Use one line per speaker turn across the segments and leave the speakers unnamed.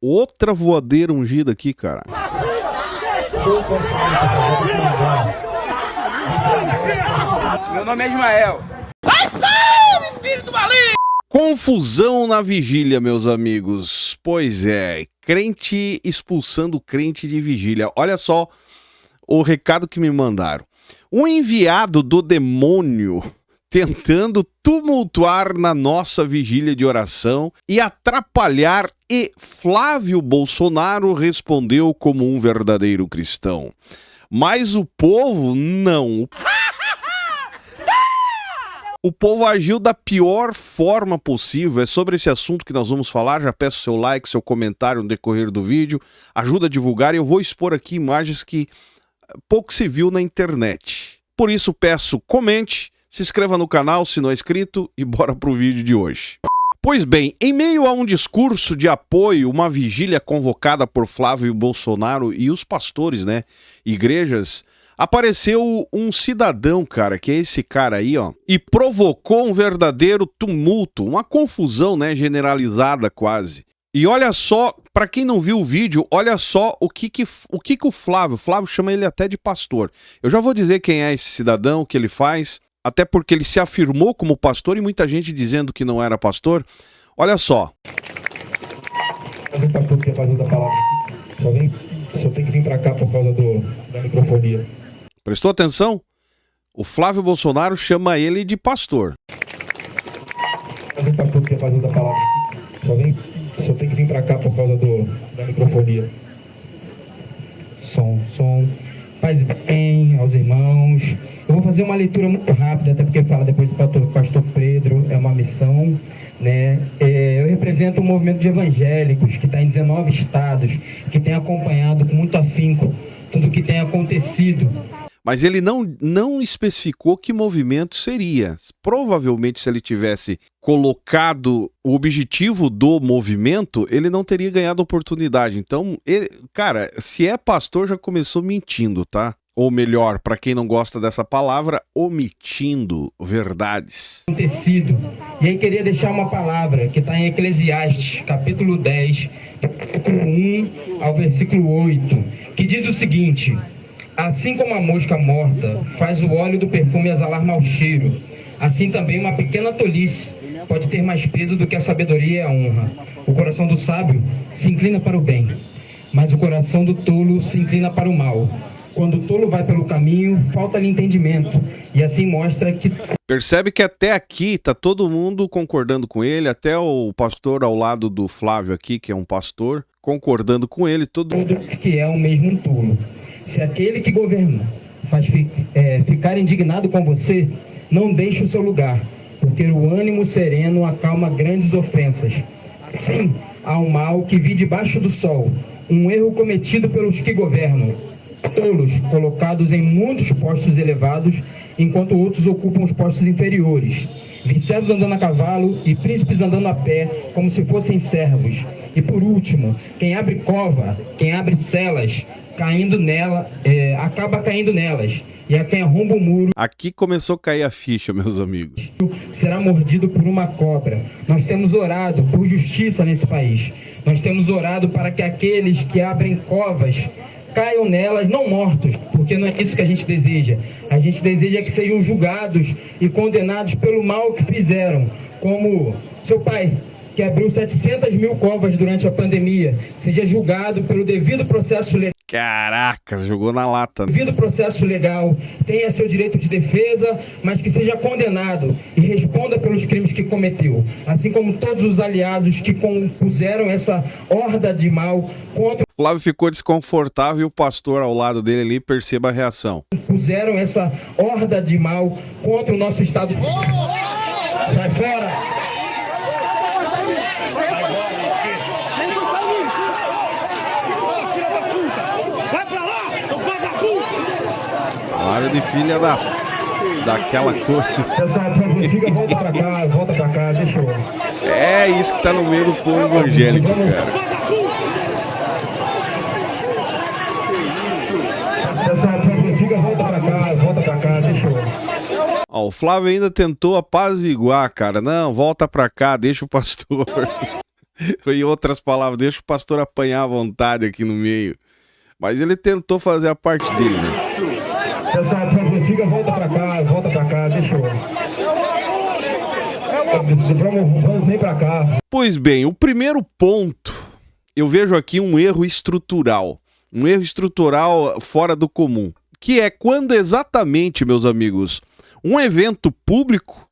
Outra voadeira ungida aqui, cara.
Meu nome é Ismael.
Vai sair, espírito maligno!
Confusão na vigília, meus amigos. Pois é, crente expulsando crente de vigília. Olha só o recado que me mandaram. Um enviado do demônio tentando tumultuar na nossa vigília de oração e atrapalhar, e Flávio Bolsonaro respondeu como um verdadeiro cristão. Mas o povo não. O povo agiu da pior forma possível. É sobre esse assunto que nós vamos falar. Já peço seu like, seu comentário no decorrer do vídeo. Ajuda a divulgar. E eu vou expor aqui imagens que pouco se viu na internet. Por isso peço, comente, se inscreva no canal se não é inscrito e bora pro vídeo de hoje. Pois bem, em meio a um discurso de apoio, uma vigília convocada por Flávio Bolsonaro e os pastores, né, igrejas, apareceu um cidadão, cara, que é esse cara aí, ó, e provocou um verdadeiro tumulto, uma confusão, né, generalizada quase. E olha só, para quem não viu o vídeo, olha só o que o Flávio chama ele até de pastor. Eu já vou dizer quem é esse cidadão, o que ele faz, até porque ele se afirmou como pastor e muita gente dizendo que não era pastor. Olha só.
O pastor que faz outra palavra. Só tem que vir para cá por causa da microfonia.
Prestou atenção? O Flávio Bolsonaro chama ele de pastor.
O pastor que faz outra palavra. Só tem que vir para cá por causa da microfonia. Som. Paz e bem aos irmãos. Eu vou fazer uma leitura muito rápida, até porque fala depois do pastor Pedro, é uma missão, né? Eu represento um movimento de evangélicos que está em 19 estados, que tem acompanhado com muito afinco tudo o que tem acontecido.
Mas ele não especificou que movimento seria. Provavelmente, se ele tivesse colocado o objetivo do movimento, ele não teria ganhado oportunidade. Então, cara, se é pastor, já começou mentindo, tá? Ou melhor, para quem não gosta dessa palavra, omitindo verdades.
Acontecido. E aí queria deixar uma palavra que está em Eclesiastes, capítulo 10, versículo 1 ao versículo 8, que diz o seguinte: assim como a mosca morta faz o óleo do perfume exalar mau cheiro, assim também uma pequena tolice pode ter mais peso do que a sabedoria e a honra. O coração do sábio se inclina para o bem, mas o coração do tolo se inclina para o mal. Quando o tolo vai pelo caminho, falta-lhe entendimento, e assim mostra que...
Percebe que até aqui tá todo mundo concordando com ele, até o pastor ao lado do Flávio aqui, que é um pastor, concordando com ele, todo
que é o mesmo tolo. Se aquele que governa faz ficar indignado com você, não deixe o seu lugar, porque o ânimo sereno acalma grandes ofensas. Sim, há um mal que vi debaixo do sol, um erro cometido pelos que governam. Tolos colocados em muitos postos elevados, enquanto outros ocupam os postos inferiores. Vi servos andando a cavalo e príncipes andando a pé, como se fossem servos. E por último, quem abre cova, quem abre celas, acaba caindo nelas. E a quem arromba o muro...
Aqui começou a cair a ficha, meus amigos.
Será mordido por uma cobra. Nós temos orado por justiça nesse país. Nós temos orado para que aqueles que abrem covas caiam nelas, não mortos, porque não é isso que a gente deseja. A gente deseja que sejam julgados e condenados pelo mal que fizeram, como seu pai, que abriu 700 mil covas durante a pandemia, seja julgado pelo devido processo legal.
Caraca, jogou na lata.
Devido processo legal, tenha seu direito de defesa, mas que seja condenado e responda pelos crimes que cometeu. Assim como todos os aliados que compuseram essa horda de mal contra...
Flávio ficou desconfortável e o pastor ao lado dele ali, perceba a reação.
Puseram essa horda de mal contra o nosso Estado. Sai fora!
Área de filha daquela coisa.
Pessoal, fica, volta pra cá, deixa eu...
É isso que tá no meio do povo evangélico, cara.
Pessoal, fica, volta pra cá, deixa eu...
Ó, Ó, o Flávio ainda tentou apaziguar, cara. Não, volta pra cá, deixa o pastor. Em outras palavras, deixa o pastor apanhar à vontade aqui no meio. Mas ele tentou fazer a parte dele, né?
Pessoal, por favor, fica, volta pra cá, deixa eu... Vem pra cá.
Pois bem, o primeiro ponto, eu vejo aqui um erro estrutural. Um erro estrutural fora do comum. Que é quando exatamente, meus amigos, um evento público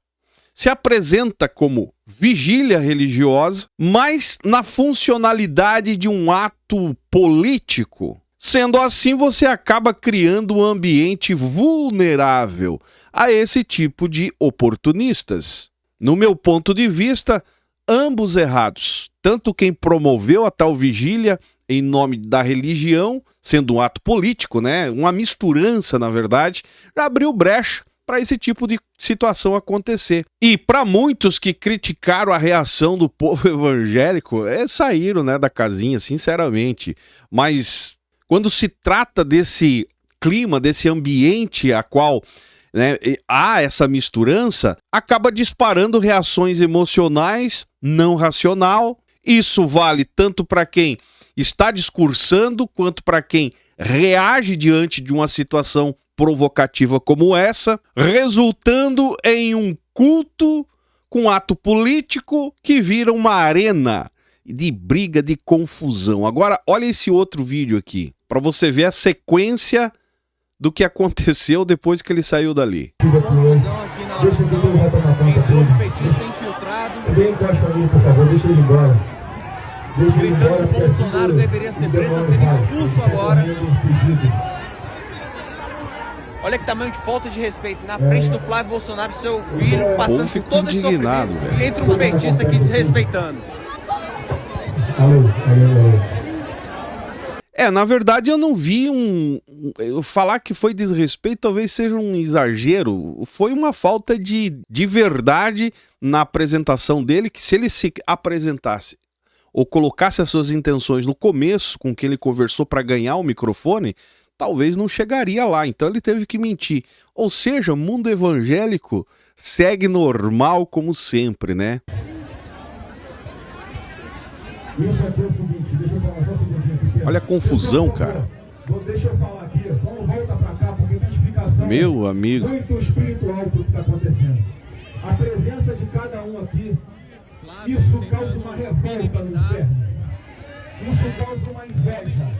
se apresenta como vigília religiosa, mas na funcionalidade de um ato político. Sendo assim, você acaba criando um ambiente vulnerável a esse tipo de oportunistas. No meu ponto de vista, ambos errados. Tanto quem promoveu a tal vigília em nome da religião, sendo um ato político, né? Uma misturança, na verdade, já abriu brecha para esse tipo de situação acontecer. E para muitos que criticaram a reação do povo evangélico, saíram, né, da casinha, sinceramente. Mas quando se trata desse clima, desse ambiente a qual, né, há essa misturança, acaba disparando reações emocionais, não racional. Isso vale tanto para quem está discursando, quanto para quem reage diante de uma situação provocativa como essa, resultando em um culto com ato político que vira uma arena de briga, de confusão. Agora, olha esse outro vídeo aqui, para você ver a sequência do que aconteceu depois que ele saiu dali.
Entrou o petista infiltrado.
Por favor, deixa ele embora.
Gritando que o Bolsonaro deveria ser preso, a ser expulso agora. Olha que tamanho de falta de respeito. Na frente do Flávio Bolsonaro, seu filho, passando por todo esse sofrimento. E entra um petista aqui desrespeitando.
Na verdade eu não vi falar que foi desrespeito talvez seja um exagero. Foi uma falta de verdade na apresentação dele, que se ele se apresentasse ou colocasse as suas intenções no começo, com quem ele conversou para ganhar o microfone, talvez não chegaria lá. Então ele teve que mentir. Ou seja, o mundo evangélico segue normal como sempre, né? Olha a confusão, cara.
Deixa eu falar aqui, vamos voltar pra cá, porque tem explicação.
Meu amigo.
Muito espiritual pro que está acontecendo. A presença de cada um aqui, isso causa uma revolta no inferno. Isso causa uma inveja.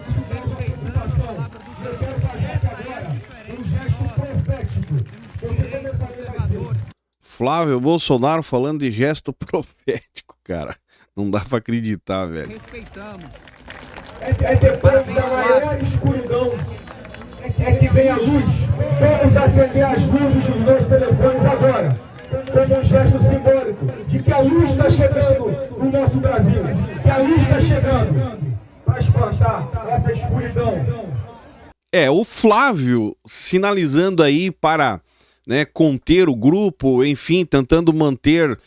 Isso causa uma preocupação. Eu quero fazer isso agora, um gesto profético. Porque como eu falei, vai ser.
Flávio Bolsonaro falando de gesto profético, cara. Não dá pra acreditar, velho.
Respeitamos.
É depois da maior escuridão é que vem a luz. Vamos acender as luzes dos nossos telefones agora, como um gesto simbólico de que a luz está chegando no nosso Brasil, que a luz está chegando para espantar essa escuridão.
O Flávio sinalizando aí para, né, conter o grupo, enfim, tentando manter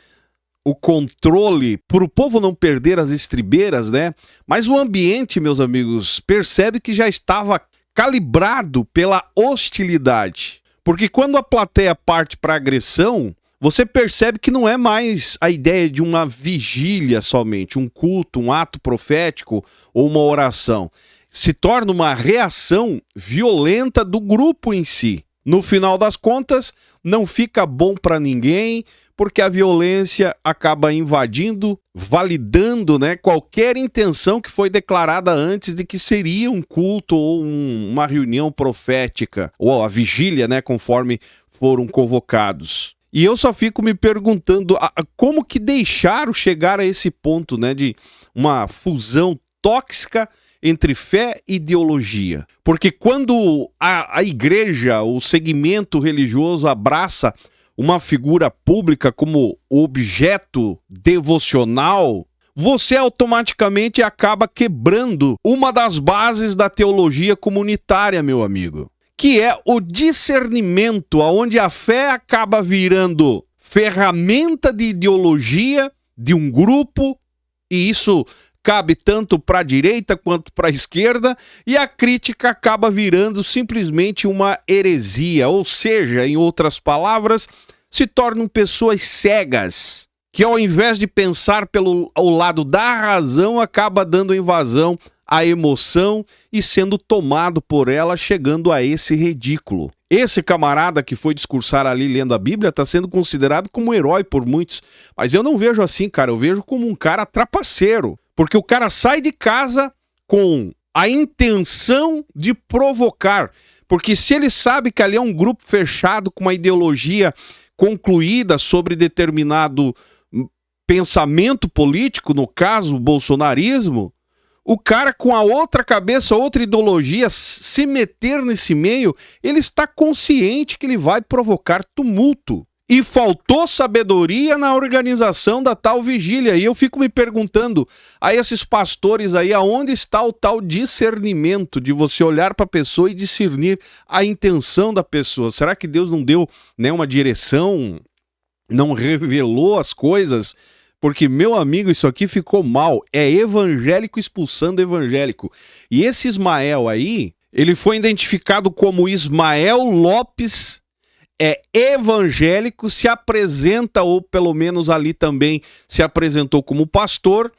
o controle para o povo não perder as estribeiras, né? Mas o ambiente, meus amigos, percebe que já estava calibrado pela hostilidade. Porque quando a plateia parte para agressão, você percebe que não é mais a ideia de uma vigília somente, um culto, um ato profético ou uma oração. Se torna uma reação violenta do grupo em si. No final das contas, não fica bom para ninguém, porque a violência acaba invadindo, validando, né, qualquer intenção que foi declarada antes de que seria um culto ou uma reunião profética, ou a vigília, né, conforme foram convocados. E eu só fico me perguntando como que deixaram chegar a esse ponto, né, de uma fusão tóxica entre fé e ideologia. Porque quando a igreja, o segmento religioso abraça uma figura pública como objeto devocional, você automaticamente acaba quebrando uma das bases da teologia comunitária, meu amigo, que é o discernimento, onde a fé acaba virando ferramenta de ideologia de um grupo, e isso cabe tanto para a direita quanto para a esquerda, e a crítica acaba virando simplesmente uma heresia, ou seja, em outras palavras, se tornam pessoas cegas, que ao invés de pensar pelo lado da razão, acaba dando invasão à emoção e sendo tomado por ela, chegando a esse ridículo. Esse camarada que foi discursar ali lendo a Bíblia está sendo considerado como um herói por muitos, mas eu não vejo assim, cara, eu vejo como um cara trapaceiro, porque o cara sai de casa com a intenção de provocar, porque se ele sabe que ali é um grupo fechado com uma ideologia concluída sobre determinado pensamento político, no caso, o bolsonarismo, o cara com a outra cabeça, outra ideologia, se meter nesse meio, ele está consciente que ele vai provocar tumulto. E faltou sabedoria na organização da tal vigília. E eu fico me perguntando a esses pastores aí, aonde está o tal discernimento de você olhar para a pessoa e discernir a intenção da pessoa? Será que Deus não deu, né, uma direção, não revelou as coisas? Porque, meu amigo, isso aqui ficou mal. É evangélico expulsando evangélico. E esse Ismael aí, ele foi identificado como Ismael Lopes, é evangélico, se apresenta, ou pelo menos ali também se apresentou como pastor,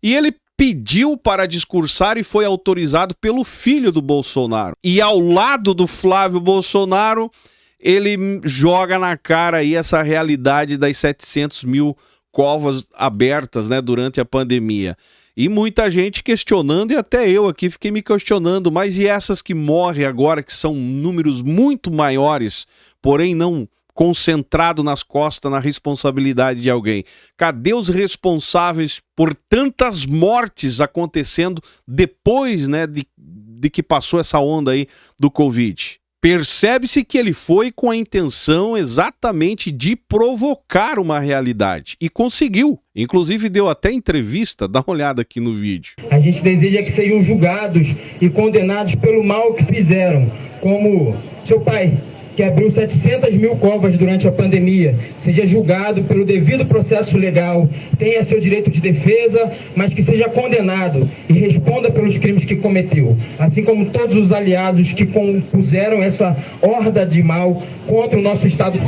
e ele pediu para discursar e foi autorizado pelo filho do Bolsonaro. E ao lado do Flávio Bolsonaro, ele joga na cara aí essa realidade das 700 mil covas abertas, né, durante a pandemia. E muita gente questionando, e até eu aqui fiquei me questionando, mas e essas que morrem agora, que são números muito maiores, porém não concentrado nas costas, na responsabilidade de alguém? Cadê os responsáveis por tantas mortes acontecendo depois, né, de que passou essa onda aí do Covid? Percebe-se que ele foi com a intenção exatamente de provocar uma realidade. E conseguiu. Inclusive deu até entrevista, dá uma olhada aqui no vídeo.
A gente deseja que sejam julgados e condenados pelo mal que fizeram. Como seu pai, que abriu 700 mil covas durante a pandemia, seja julgado pelo devido processo legal, tenha seu direito de defesa, mas que seja condenado e responda pelos crimes que cometeu. Assim como todos os aliados que compuseram essa horda de mal contra o nosso Estado.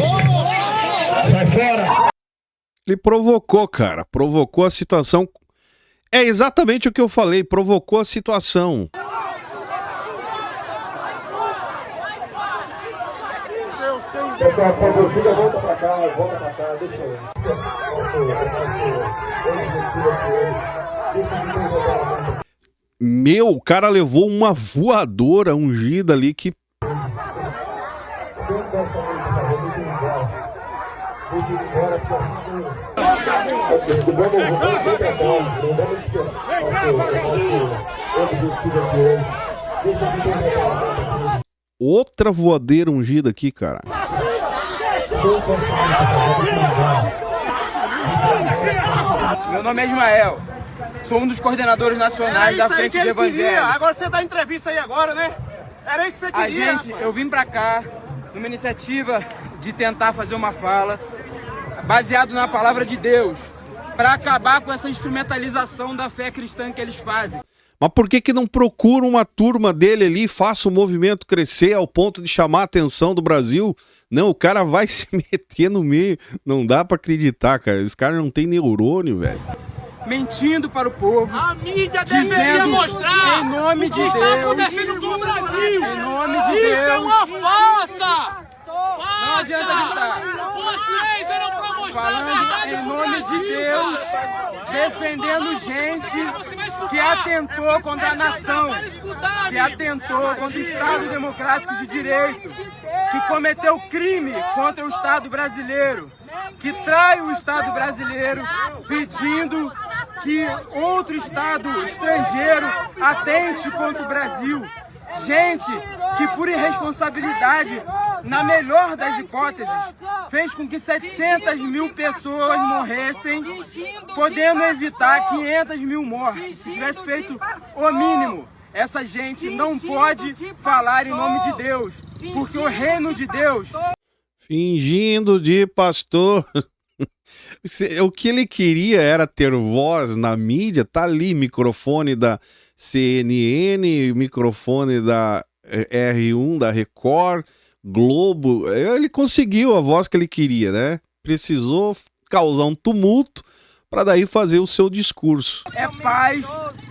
Sai fora!
Ele provocou, cara, provocou a situação. É exatamente o que eu falei, provocou a situação.
Pessoal, por favor, filha, volta pra cá, deixa eu.
Meu, o cara levou uma voadora ungida ali que... Outra voadeira ungida aqui, cara.
Meu nome é Ismael. Sou um dos coordenadores nacionais da Frente do Evangelho.
Agora você dá entrevista aí agora, né? Era isso que você queria.
Eu vim pra cá numa iniciativa de tentar fazer uma fala baseado na palavra de Deus, para acabar com essa instrumentalização da fé cristã que eles fazem.
Mas por que não procura uma turma dele ali e faça o movimento crescer ao ponto de chamar a atenção do Brasil? Não, o cara vai se meter no meio. Não dá pra acreditar, cara. Esse cara não tem neurônio, velho.
Mentindo para o povo.
A mídia deveria mostrar
em nome de
o que
Deus,
está acontecendo com o Brasil.
Em nome de
Isso
Deus.
é uma farsa.
Não adianta gritar.
Vocês eram pra mostrar a
Falando
verdade
em
pro
nome
Brasil,
de Deus,
cara.
defendendo gente que atentou contra a nação, que atentou contra o Estado Democrático de Direito, que cometeu crime contra o Estado brasileiro, que trai o Estado brasileiro pedindo que outro Estado estrangeiro atente contra o Brasil. Gente que, por irresponsabilidade, na melhor das hipóteses, fez com que 700 mil pessoas morressem, podendo evitar 500 mil mortes. Se tivesse feito o mínimo, essa gente não pode falar em nome de Deus, porque o reino de Deus...
Fingindo de pastor. O que ele queria era ter voz na mídia, tá ali, microfone da CNN, microfone da R1, da Record, Globo. Ele conseguiu a voz que ele queria, né? Precisou causar um tumulto para daí fazer o seu discurso.
É paz,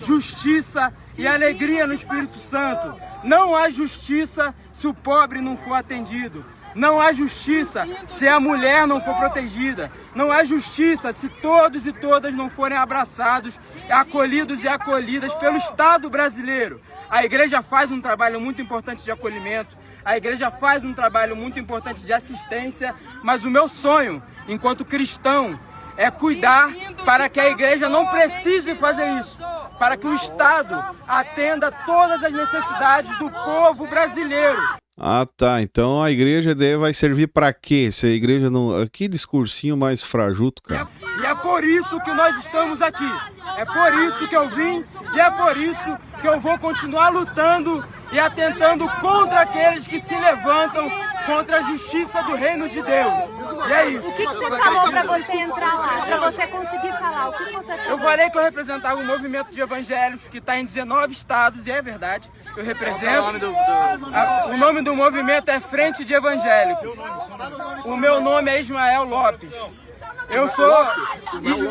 justiça e alegria no Espírito Santo. Não há justiça se o pobre não for atendido. Não há justiça se a mulher não for protegida. Não há justiça se todos e todas não forem abraçados, acolhidos e acolhidas pelo Estado brasileiro. A igreja faz um trabalho muito importante de acolhimento, a igreja faz um trabalho muito importante de assistência, mas o meu sonho, enquanto cristão, é cuidar para que a igreja não precise fazer isso, para que o Estado atenda todas as necessidades do povo brasileiro.
Ah, tá. Então a igreja daí vai servir pra quê? Se a igreja não... Que discursinho mais frajuto, cara.
E é por isso que nós estamos aqui. É por isso que eu vim e é por isso que eu vou continuar lutando e atentando contra aqueles que se levantam contra a justiça do reino de Deus. E é isso.
O que você falou pra você entrar lá, pra você conseguir falar? O que você falou?
Eu falei que eu representava um movimento de evangélicos que está em 19 estados, e é verdade. Eu represento. O nome do movimento é Frente de Evangélicos. O meu nome é Ismael Lopes. Eu sou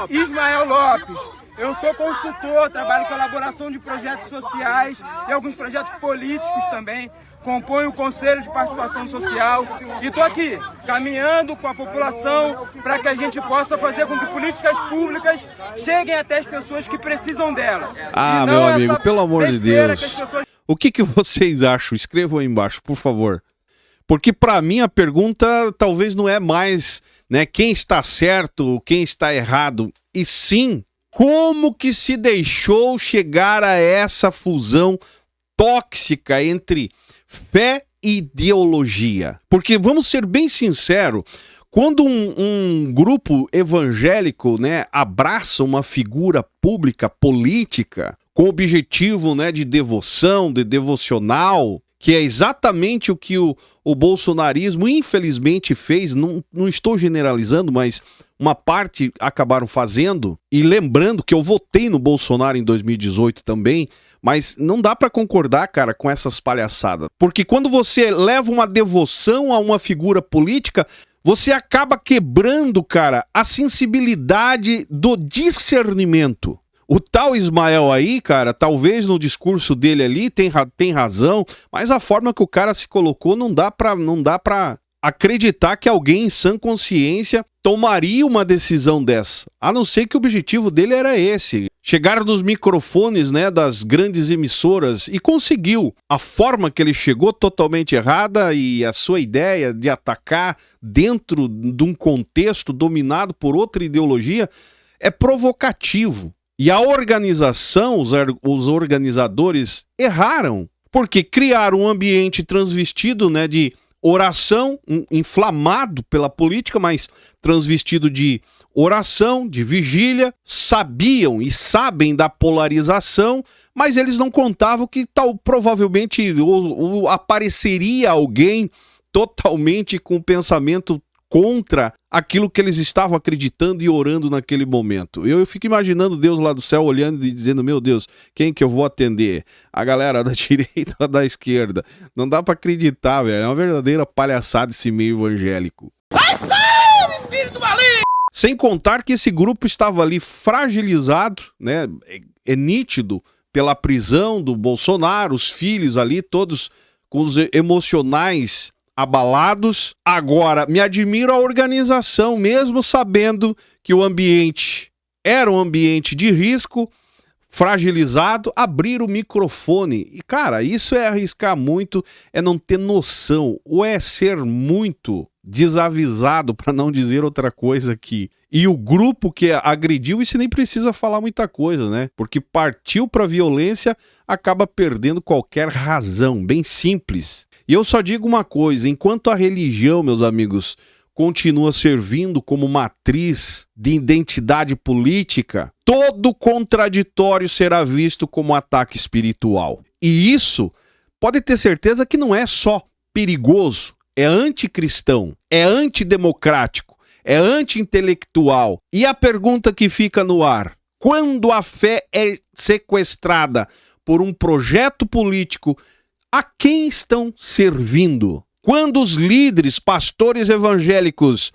Ismael Lopes. Eu sou consultor, trabalho com elaboração de projetos sociais e alguns projetos políticos também. Componho o Conselho de Participação Social e estou aqui caminhando com a população para que a gente possa fazer com que políticas públicas cheguem até as pessoas que precisam dela.
Ah, meu amigo, pelo amor de Deus. O que vocês acham? Escrevam aí embaixo, por favor. Porque para mim a pergunta talvez não é mais, né, quem está certo, quem está errado, e sim como que se deixou chegar a essa fusão tóxica entre fé e ideologia. Porque vamos ser bem sinceros, quando um grupo evangélico, né, abraça uma figura pública, política, com objetivo, né, de devoção, de devocional, que é exatamente o que o bolsonarismo infelizmente fez, não estou generalizando, mas uma parte acabaram fazendo, e lembrando que eu votei no Bolsonaro em 2018 também, mas não dá pra concordar, cara, com essas palhaçadas. Porque quando você leva uma devoção a uma figura política, você acaba quebrando, cara, a sensibilidade do discernimento. O tal Ismael aí, cara, talvez no discurso dele ali tem razão, mas a forma que o cara se colocou não dá pra acreditar que alguém em sã consciência tomaria uma decisão dessa. A não ser que o objetivo dele era esse. Chegar nos microfones, né, das grandes emissoras e conseguiu. A forma que ele chegou totalmente errada e a sua ideia de atacar dentro de um contexto dominado por outra ideologia é provocativo. E a organização, os organizadores erraram, porque criaram um ambiente transvestido, né, de oração, inflamado pela política, mas transvestido de oração, de vigília, sabiam e sabem da polarização, mas eles não contavam que provavelmente apareceria alguém totalmente com pensamento contra aquilo que eles estavam acreditando e orando naquele momento. Eu fico imaginando Deus lá do céu olhando e dizendo, meu Deus, quem que eu vou atender? A galera da direita ou da esquerda? Não dá pra acreditar, velho. É uma verdadeira palhaçada esse meio evangélico. Vai sair, espírito maligno! Sem contar que esse grupo estava ali fragilizado, né? É nítido pela prisão do Bolsonaro, os filhos ali, todos com os emocionais abalados. Agora, me admiro a organização, mesmo sabendo que o ambiente era um ambiente de risco, fragilizado, abrir o microfone. E, cara, isso é arriscar muito, é não ter noção, ou é ser muito desavisado, para não dizer outra coisa aqui. E o grupo que agrediu, isso nem precisa falar muita coisa, né? Porque partiu para violência, acaba perdendo qualquer razão, bem simples. E eu só digo uma coisa, enquanto a religião, meus amigos, continua servindo como matriz de identidade política, todo contraditório será visto como ataque espiritual. E isso, pode ter certeza que não é só perigoso, é anticristão, é antidemocrático, é anti-intelectual. E a pergunta que fica no ar: quando a fé é sequestrada por um projeto político, a quem estão servindo? Quando os líderes, pastores evangélicos,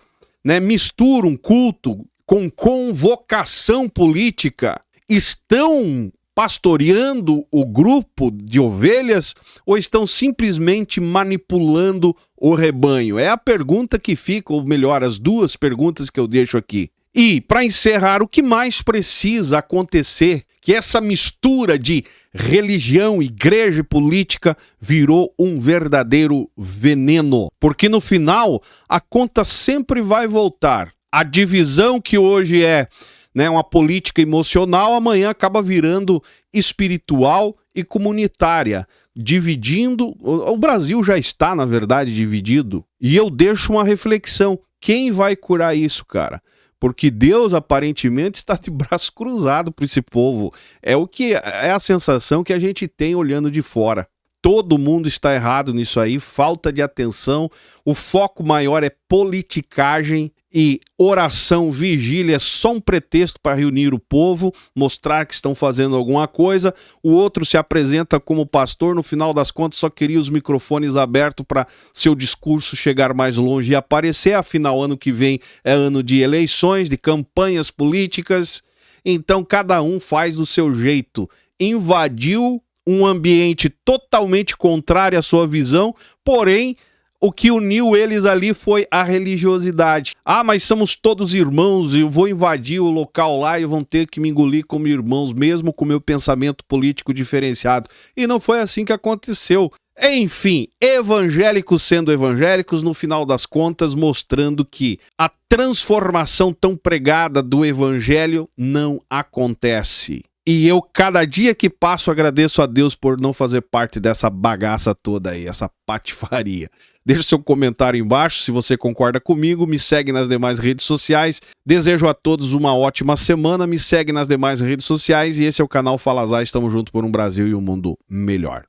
misturam culto com convocação política, estão pastoreando o grupo de ovelhas ou estão simplesmente manipulando o rebanho? É a pergunta que fica, ou melhor, as duas perguntas que eu deixo aqui. E, para encerrar, o que mais precisa acontecer que essa mistura de religião, igreja e política virou um verdadeiro veneno? Porque no final, a conta sempre vai voltar. A divisão que hoje é uma política emocional, amanhã acaba virando espiritual e comunitária, dividindo. O Brasil já está, na verdade, dividido. E eu deixo uma reflexão: quem vai curar isso, cara? Porque Deus aparentemente está de braço cruzado para esse povo. É a sensação que a gente tem olhando de fora. Todo mundo está errado nisso aí, falta de atenção. O foco maior é politicagem. E oração, vigília é só um pretexto para reunir o povo, mostrar que estão fazendo alguma coisa. O outro se apresenta como pastor, no final das contas só queria os microfones abertos para seu discurso chegar mais longe e aparecer. Afinal, ano que vem é ano de eleições, de campanhas políticas. Então cada um faz do seu jeito. Invadiu um ambiente totalmente contrário à sua visão, porém o que uniu eles ali foi a religiosidade. Ah, mas somos todos irmãos, eu vou invadir o local lá e vão ter que me engolir como irmãos, mesmo com meu pensamento político diferenciado. E não foi assim que aconteceu. Enfim, evangélicos sendo evangélicos, no final das contas, mostrando que a transformação tão pregada do evangelho não acontece. E eu, cada dia que passo, agradeço a Deus por não fazer parte dessa bagaça toda aí, essa patifaria. Deixa seu comentário embaixo se você concorda comigo, me segue nas demais redes sociais. Desejo a todos uma ótima semana, me segue nas demais redes sociais e esse é o canal Fala Zay, estamos juntos por um Brasil e um mundo melhor.